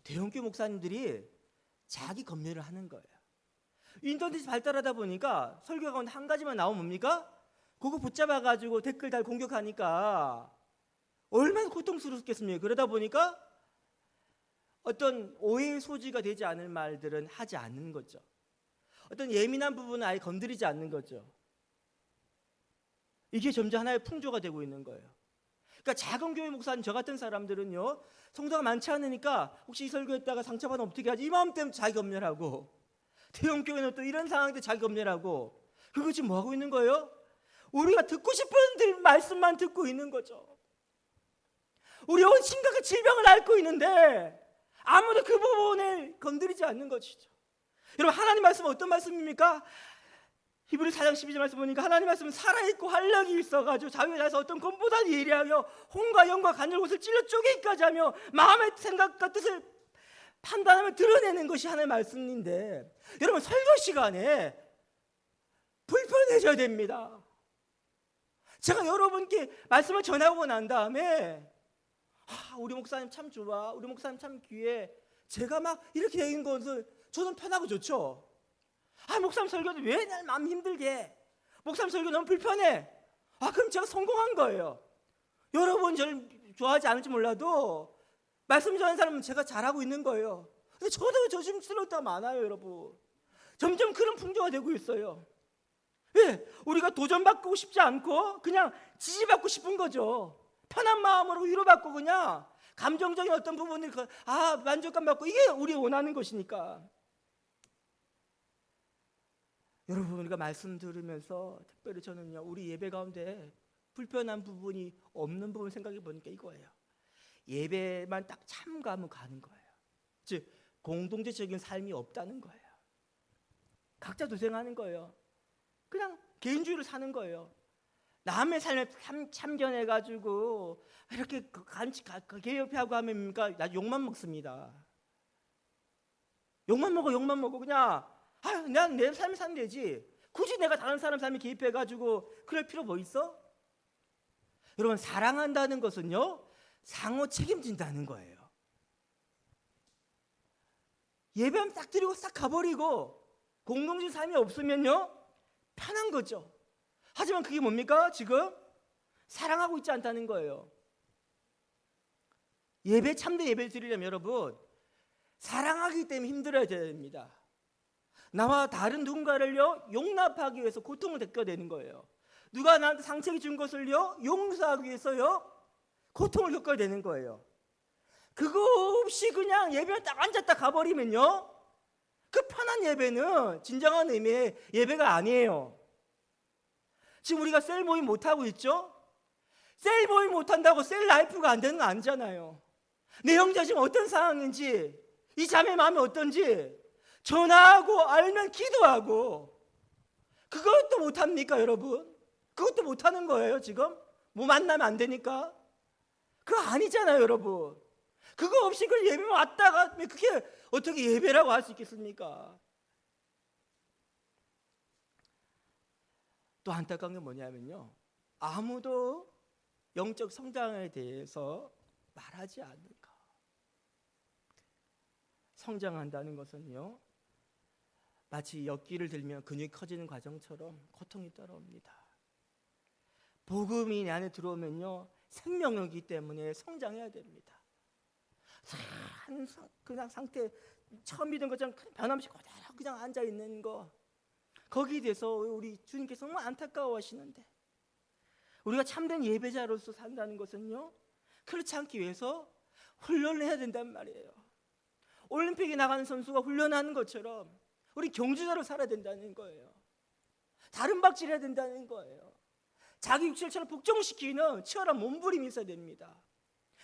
대형교회 목사님들이 자기 검열을 하는 거예요. 인터넷이 발달하다 보니까 설교 가운데 한 가지만 나오면 뭡니까? 그거 붙잡아가지고 댓글 달 공격하니까 얼마나 고통스럽겠습니까? 그러다 보니까 어떤 오해의 소지가 되지 않을 말들은 하지 않는 거죠. 어떤 예민한 부분은 아예 건드리지 않는 거죠. 이게 점점 하나의 풍조가 되고 있는 거예요. 그러니까 작은 교회 목사님 저 같은 사람들은요, 성도가 많지 않으니까 혹시 이 설교했다가 상처받으면 어떻게 하지? 이 마음 때문에 자기 검열하고, 대형 교회는 또 이런 상황 때 자기 검열하고, 그거 지금 뭐 하고 있는 거예요? 우리가 듣고 싶은 말씀만 듣고 있는 거죠. 우리 온 심각한 질병을 앓고 있는데 아무도 그 부분을 건드리지 않는 것이죠. 여러분, 하나님 말씀은 어떤 말씀입니까? 히브리 4장 12절 말씀 보니까 하나님 말씀은 살아있고 활력이 있어가지고 자기가 나서 어떤 것보다 예리하여 혼과 영과 간절 곳을 찔러 쪼개기까지 하며 마음의 생각과 뜻을 판단하며 드러내는 것이 하나님의 말씀인데, 여러분 설교 시간에 불편해져야 됩니다. 제가 여러분께 말씀을 전하고 난 다음에 우리 목사님 참 좋아, 우리 목사님 참 귀해, 제가 막 이렇게 얘기한 것을 저는 편하고 좋죠. 목사님 설교도 왜 날 마음 힘들게 해? 목사님 설교 너무 불편해. 그럼 제가 성공한 거예요. 여러분 저를 좋아하지 않을지 몰라도 말씀 전하는 사람은 제가 잘하고 있는 거예요. 근데 저도 조심스러울 때가 많아요, 여러분. 점점 그런 풍조가 되고 있어요. 왜? 우리가 도전받고 싶지 않고 그냥 지지받고 싶은 거죠. 편한 마음으로 위로받고 그냥 감정적인 어떤 부분을 만족감 받고, 이게 우리 원하는 것이니까. 여러분, 우리가 말씀 들으면서 특별히 저는요, 우리 예배 가운데 불편한 부분이 없는 부분 생각해 보니까 이거예요. 예배만 딱 참가하면 가는 거예요. 즉 공동체적인 삶이 없다는 거예요. 각자 도생하는 거예요. 그냥 개인주의를 사는 거예요. 남의 삶에 참견해가지고 이렇게 개협하고 하면 뭡니까? 나 욕만 먹습니다. 욕만 먹어. 그냥 난 내 삶을 사면 되지. 굳이 내가 다른 사람 삶에 개입해가지고 그럴 필요 뭐 있어? 여러분, 사랑한다는 것은요, 상호 책임진다는 거예요. 예배하면 딱 드리고 싹 가버리고 공동체 삶이 없으면요, 편한 거죠. 하지만 그게 뭡니까? 지금 사랑하고 있지 않다는 거예요. 참된 예배를 드리려면 여러분, 사랑하기 때문에 힘들어야 됩니다. 나와 다른 누군가를요, 용납하기 위해서 고통을 겪어내는 거예요. 누가 나한테 상처를 준 것을요, 용서하기 위해서요, 고통을 겪어야 되는 거예요. 그거 없이 그냥 예배를 딱 앉았다 가버리면요, 그 편한 예배는 진정한 의미의 예배가 아니에요. 지금 우리가 셀 모임 못하고 있죠? 셀 모임 못한다고 셀 라이프가 안 되는 거 아니잖아요. 내 형제 지금 어떤 상황인지, 이 자매 마음이 어떤지 전화하고 알면 기도하고, 그것도 못합니까 여러분? 그것도 못하는 거예요 지금? 뭐 만나면 안 되니까? 그거 아니잖아요 여러분. 그거 없이 그 예배만 왔다가 그게 어떻게 예배라고 할 수 있겠습니까? 또 안타까운 게 뭐냐면요, 아무도 영적 성장에 대해서 말하지 않는 거. 성장한다는 것은요, 마치 역기를 들면 근육이 커지는 과정처럼 고통이 따라옵니다. 복음이 내 안에 들어오면요, 생명이기 때문에 성장해야 됩니다. 그냥 상태, 처음 믿은 것처럼 변함없이 그대로 그냥 앉아 있는 거, 거기에 대해서 우리 주님께서 정말 안타까워하시는데, 우리가 참된 예배자로서 산다는 것은요, 그렇지 않기 위해서 훈련을 해야 된단 말이에요. 올림픽에 나가는 선수가 훈련하는 것처럼 우리 경주자로 살아야 된다는 거예요. 다른 박질해야 된다는 거예요. 자기 육체를 복종시키는 치열한 몸부림이 있어야 됩니다.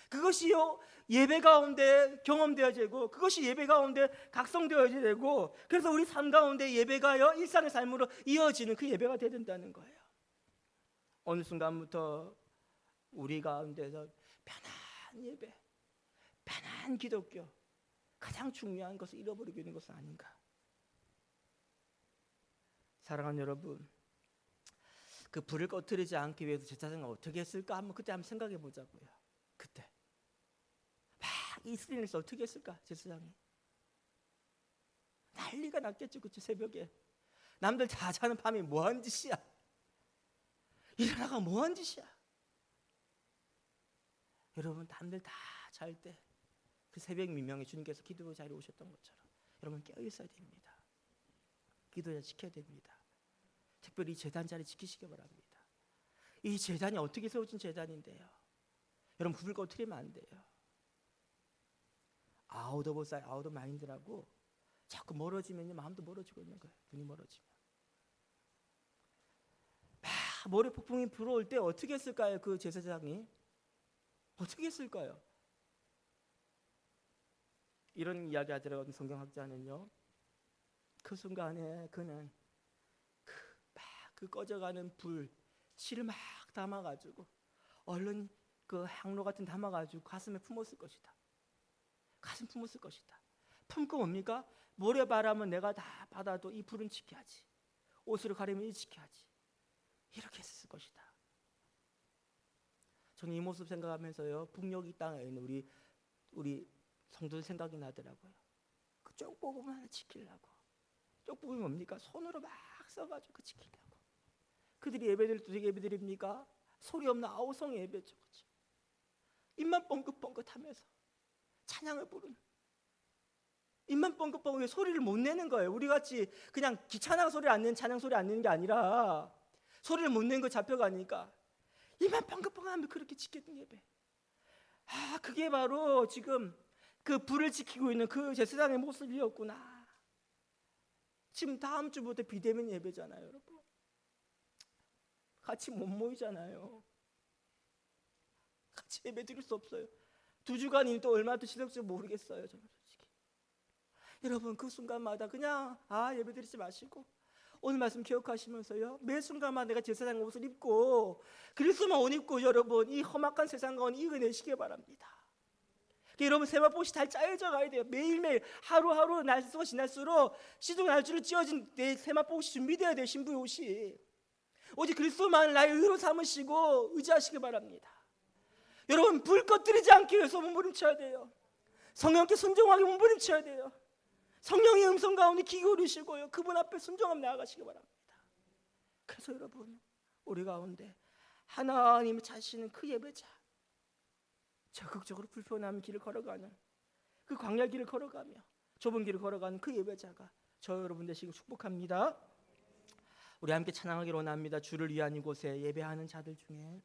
그것이요, 예배 가운데 경험되어지고, 그것이 예배 가운데 각성되어져야 되고, 그래서 우리 삶 가운데 예배가요, 일상의 삶으로 이어지는 그 예배가 되어야 된다는 거예요. 어느 순간부터 우리 가운데서 편한 예배, 편한 기독교, 가장 중요한 것을 잃어버리게 되는 것은 아닌가. 사랑하는 여러분, 그 불을 꺼뜨리지 않기 위해서 제사장은 어떻게 했을까? 그때 한번 생각해 보자고요. 그때 막 이스라엘에서 어떻게 했을까? 제사장이 난리가 났겠죠. 그쵸? 새벽에 남들 다 자는 밤에 뭐하는 짓이야? 일어나가 뭐하는 짓이야? 여러분, 남들 다 잘 때 그 새벽 민명에 주님께서 기도 자리에 오셨던 것처럼 여러분 깨어 있어야 됩니다. 기도 자리 지켜야 됩니다. 특별히 이 제단 자리 지키시기 바랍니다. 이 제단이 어떻게 세워진 제단인데요, 여러분 불을 꺼뜨리면 안 돼요. 아웃 오브 사이트, 아웃 오브 마인드라고 자꾸 멀어지면요, 마음도 멀어지고 있는 거예요. 눈이 멀어지면. 막 모래 폭풍이 불어올 때 어떻게 했을까요? 그 제사장이 어떻게 했을까요? 이런 이야기 하더라고요. 성경학자는요, 그 순간에 그는 그 꺼져가는 불, 실을 막 담아가지고 얼른 그 향로 같은 담아가지고 가슴에 품었을 것이다. 가슴 품었을 것이다. 품고 뭡니까? 모래바람은 내가 다 받아도 이 불은 지켜야지. 옷으로 가리면 이 지켜야지. 이렇게 했을 것이다. 저는 이 모습 생각하면서요, 북녘 이 땅에 있는 우리 성도들 생각이 나더라고요. 그 쪽복음 하나 지키려고. 쪽복음이 뭡니까? 손으로 막 써가지고 그 지키려고. 그들이 예배드릴 때 어떻게 예배드립니까? 소리 없는 아우성 예배죠. 그치? 입만 뻥긋뻥긋하면서 찬양을 부르는, 입만 뻥긋뻥긋 소리를 못 내는 거예요. 우리 같이 그냥 귀찮아 소리 안 내는, 찬양 소리 안 내는 게 아니라 소리를 못 내는 거 잡혀가니까 입만 뻥긋뻥긋하면 그렇게 지켰던 예배. 그게 바로 지금 그 불을 지키고 있는 그 제사장의 모습이었구나. 지금 다음 주부터 비대면 예배잖아요, 여러분. 같이 못 모이잖아요. 같이 예배 드릴 수 없어요. 2주간이 또 얼마나 또 지낼지 모르겠어요, 저는 솔직히. 여러분, 그 순간마다 그냥 예배 드리지 마시고 오늘 말씀 기억하시면서요, 매 순간마다 내가 제사장 옷을 입고 그리스도만 옷 입고 여러분 이 험악한 세상 가운데 이겨내시기 바랍니다. 여러분, 세마포시 잘 짜여져 가야 돼요. 매일매일 하루하루 날수가 지날수록 시중 날줄로 찌어진 내 세마포시 준비되어야 돼요. 신부의 옷이. 오직 그리스도만을 나의 의로 삼으시고 의지하시기 바랍니다. 여러분, 불 꺼뜨리지 않기 위해서 몸부림쳐야 돼요. 성령께 순종하게 몸부림쳐야 돼요. 성령의 음성 가운데 귀 기울이시고요, 그분 앞에 순종하며 나아가시기 바랍니다. 그래서 여러분, 우리 가운데 하나님을 찾으시는 그 예배자, 적극적으로 불편한 길을 걸어가는, 그 광야 길을 걸어가며 좁은 길을 걸어가는 그 예배자가 저 여러분 되시길 축복합니다. 우리 함께 찬양하기를 원합니다. 주를 위한 이곳에 예배하는 자들 중에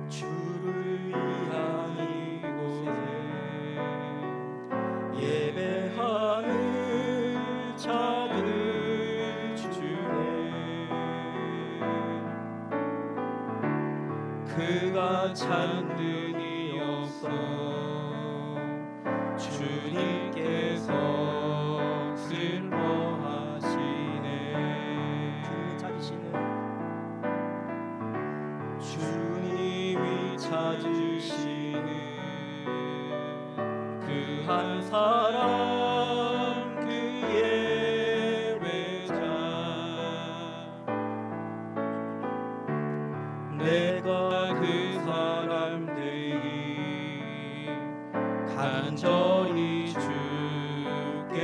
주를 위한 이곳에 예배하는 자들 중에 그가 찾는 주님께서 슬퍼하시네. 그 한 사람 그 예배자 내가 그 사람 되기 간절히 주께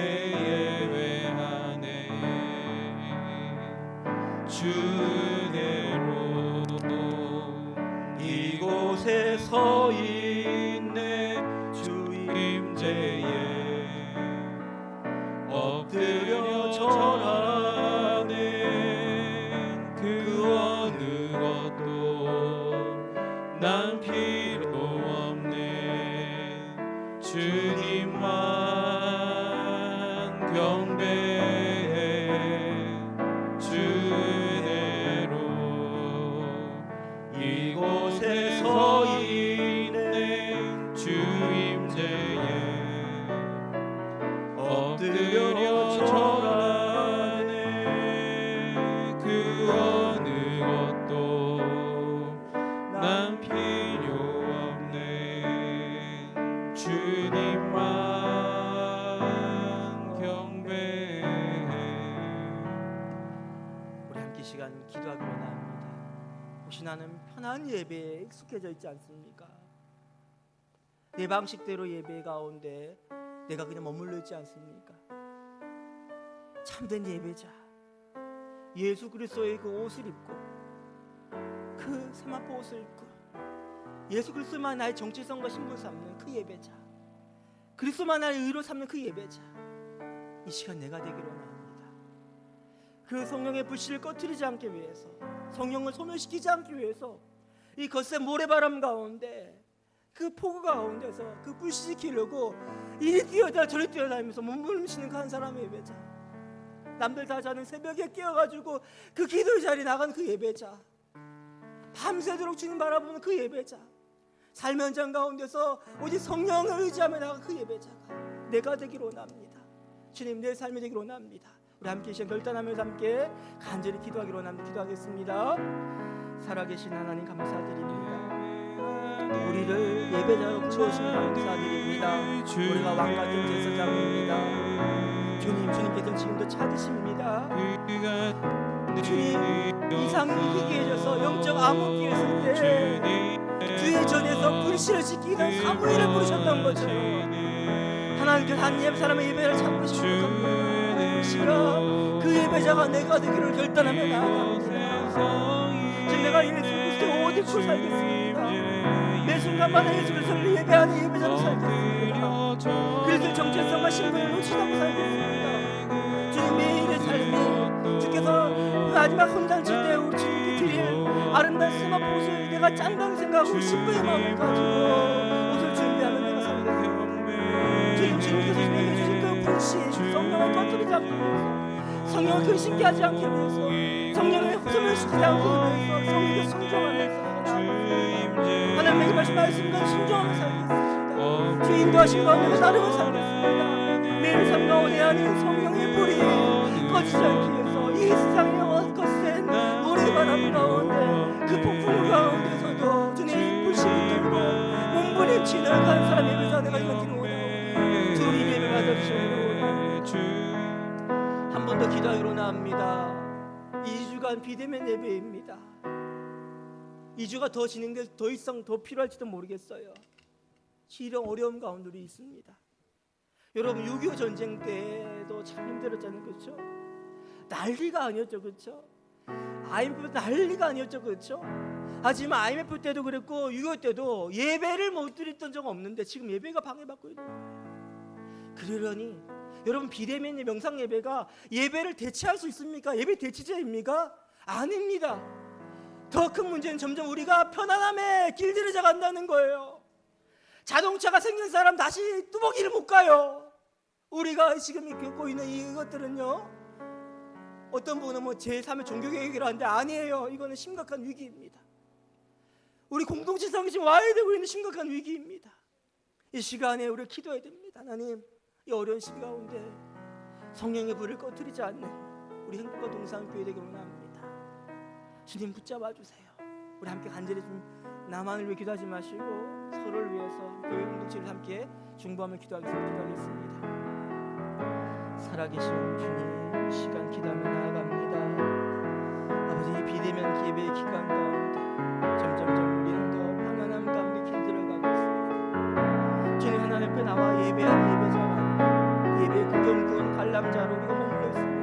예배하네 주대로 이곳에 서 있네 주임제에 엎드려 절하네 그 어느 것도 난 필요 없네 주님만 경배해 주대로 이곳에 서 있네 주임제에 엎드려 절하네 그 어느 것도 난 필요 없네 주님만 경배해. 우리 함께 시간 기도하기로 합니다. 혹시 나는 편한 예배에 익숙해져 있지 않습니까? 내 방식대로 예배 가운데 내가 그냥 머물러 있지 않습니까? 참된 예배자 예수 그리스도의 그 옷을 입고 그 세마포 옷을 입고 예수 그리스도만 나의 정체성과 신분 삼는 그 예배자 그리스도만 나의 의로 삼는 그 예배자 이 시간 내가 되기로 합니다. 그 성령의 불씨를 꺼트리지 않기 위해서 성령을 소멸시키지 않기 위해서 이 거센 모래바람 가운데 그 폭우 가운데서 그 불씨 지키려고 이리 뛰어다 저리 뛰어다니면서 몸부림치는 그 한 사람의 예배자 남들 다 자는 새벽에 깨어가지고 그 기도의 자리에 나간 그 예배자 밤새도록 주님 바라보는 그 예배자 삶 현장 가운데서 오직 성령을 의지하며 나간 그 예배자가 내가 되기로 원합니다. 주님 내 삶이 되기로 원합니다. 우리 함께 시간 결단하면서 함께 간절히 기도하기로 원합니다. 기도하겠습니다. 살아계신 하나님 감사드립니다. 우리를 예배자로 불러주신 감사드립니다. 우리가 왕같은 제사장입니다. 주님께서 지금도 찾으십니다. 주님 이 상이 희귀해져서 영적 암흑기에 있을 때 주의 전에서 불씨를 지키는 사무엘을 부르셨던 거죠. 하나님께서 한 사람의 예배를 찾고 싶은 시간 그 예배자가 내가 되기를 결단하며 나아갑니다. 지금 내가 예수 그리스도의 옷 입고 살겠습니다. 매 순간마다 예수 그리스도를 예배하는 예배자로 살겠습니다. 그리스도의 정체성과 신분을 놓치지 않고 살겠습니다. 주님 매일의 삶이 주께서 마지막 혼잔칠 때 우리 주님께 드릴 아름다운 세마포 옷을 내가 짠다는 생각으로 신부의 마음을 가지고 옷을 준비하면 내가 살겠습니다. 주님께서 내게 주신 그 불씨 성령을 꺼뜨리지 않기 위해서 성령을 근심케 하지 않기 위해서 성령을 소멸시키지 않기 위해서 성령을 순종하면서 하나님의 말씀과 순종하며 살겠습니다. 주 인도하신 가운데 따르며 살겠습니다. 매일 삶 가운데 아닌 성령의 불이 꺼지지 않기 위해서 이 세상의 거센 모래바람 가운데 그 폭풍 가운데서도 주님 불씨 붙들고 몸부림치는 한 사람 예배자 내가 이기는 원하오니 주님 예배 받아주시기를 한 번 더 기도하기로 나옵니다. 2주간 비대면 예배입니다. 2주가 더 진행돼서 더 이상 더 필요할지도 모르겠어요. 이런 어려움 가운데 우리 있습니다. 여러분 6.25 전쟁 때도 참 힘들었잖아요. 그렇죠? 난리가 아니었죠. 그렇죠? IMF 난리가 아니었죠. 그렇죠? 하지만 IMF 때도 그랬고 6.25 때도 예배를 못 드렸던 적 없는데 지금 예배가 방해받고 있는 거예요. 그러려니 여러분 비대면 명상 예배가 예배를 대체할 수 있습니까? 예배 대체제입니까? 아닙니다. 더 큰 문제는 점점 우리가 편안함에 길들여져 간다는 거예요. 자동차가 생긴 사람 다시 뚜벅이를 못 가요. 우리가 지금 겪고 있는 이것들은요 어떤 분은 뭐 제3의 종교개혁이라 하는데 아니에요. 이거는 심각한 위기입니다. 우리 공동체성이 지금 와야 되고 있는 심각한 위기입니다. 이 시간에 우리가 기도해야 됩니다. 하나님 이 어려운 시기 가운데 성령의 불을 꺼뜨리지 않는 우리 행복과 동상교회 되기를 원합니다. 주님 붙잡아 주세요. 우리 함께 간절히 좀 나만을 위해 기도하지 마시고 서로를 위해서 교회 공동체를 함께 중보하며 기도하겠습니다. 살아계신 주님, 이 시간 기도하며 나아갑니다. 아버지, 비대면 예배의 기간 가운데 점점점 우리는 더 평안함 가운데 길들어가고 있습니다. 주님, 하나님 앞에 나와 예배하는 예배자가 아니라 예배 구경꾼 관람자로 우리가 머물러 있습니다.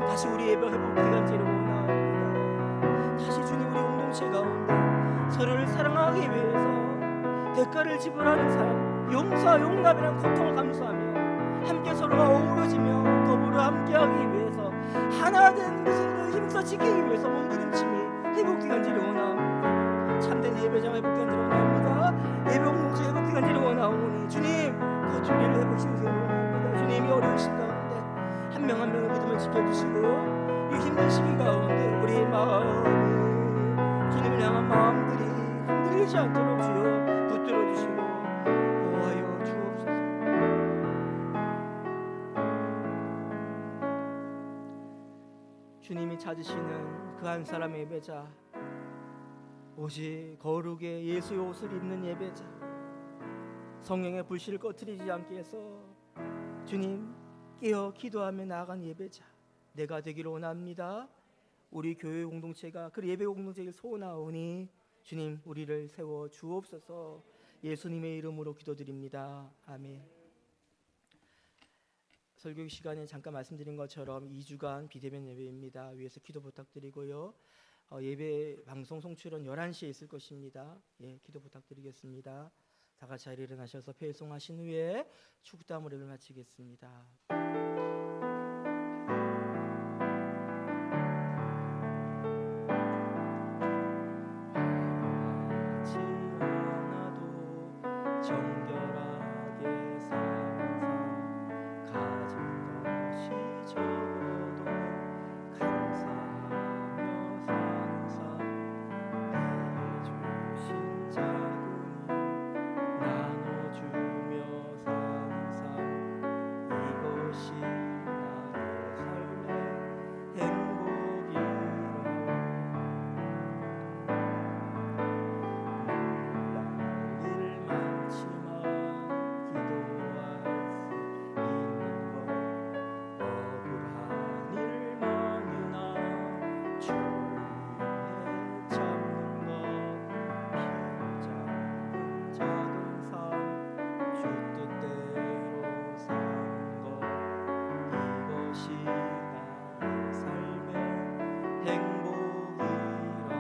다시 우리 예배 회복 기간제로 나옵니다. 다시 주님, 우리 공동체 가운데 서로를 사랑하기 위해서 대가를 지불하는 삶, 용서와 용납이라는 고통을 감수하며 함께 서로가 어우러지며 더불어 함께하기 위해서 하나 된 것을 힘써 지키기 위해서 몸부림치며 회복기간제를 원합니다. 참된 예배자 회복기간제를 원합니다. 예배 공동체 회복기간제를 원하오니 주님, 그 주리를 회복시키시기 원합니다. 주님이 어려우신 가운데 한 명 한 명의 믿음을 지켜주시고 이 힘든 시기 가운데 우리의 마음이 주님을 향한 마음들이 흔들리지 않도록 주여 붙들어 주시고 보호하여 주옵소서. 주님이 찾으시는 그 한 사람의 예배자, 오직 거룩의 예수의 옷을 입는 예배자, 성령의 불씨를 꺼트리지 않게 해서 주님 깨어 기도하며 나아간 예배자, 내가 되기를 원합니다. 우리 교회 공동체가 그 예배 공동체를 소원하오니 주님, 우리를 세워 주옵소서. 예수님의 이름으로 기도드립니다. 아멘. 설교 시간에 잠깐 말씀드린 것처럼 2주간 비대면 예배입니다. 위에서 기도 부탁드리고요. 예배 방송 송출은 11시에 있을 것입니다. 예, 기도 부탁드리겠습니다. 다 같이 자리에 일어나셔서 배송하신 후에 축도함으로 마치겠습니다. 정결하게 사는 삶, 가진 것이 적어도 감사하며 사는 삶, 내게 주신 자금이 나눠주며 사는 삶, 이것이 나의 삶의 행복이라.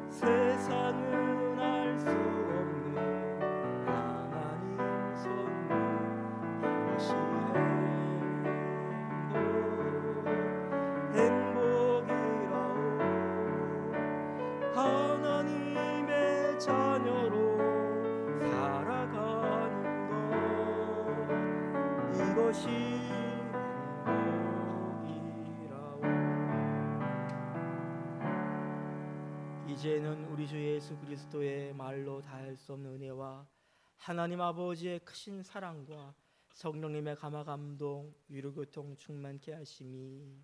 세상은 알 수 없는 하나님 선물, 이것이 행복이라오. 하나님의 자녀로 살아가는 것, 이것이 이제는 우리 주 예수 그리스도의 말로 다할 수 없는 은혜와 하나님 아버지의 크신 사랑과 성령님의 감화 감동 위로 교통 충만케 하심이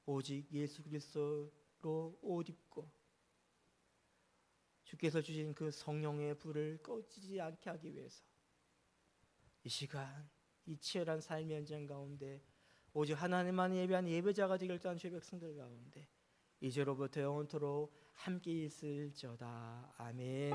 오직 예수 그리스도로 옷 입고 주께서 주신 그 성령의 불을 꺼지지 않게 하기 위해서 이 시간 이 치열한 삶의 현장 가운데 오직 하나님만 예배한 예배자가 되길 떠난 주의 백성들 가운데 이제로부터 영원토록 함께 있을지어다. 아멘.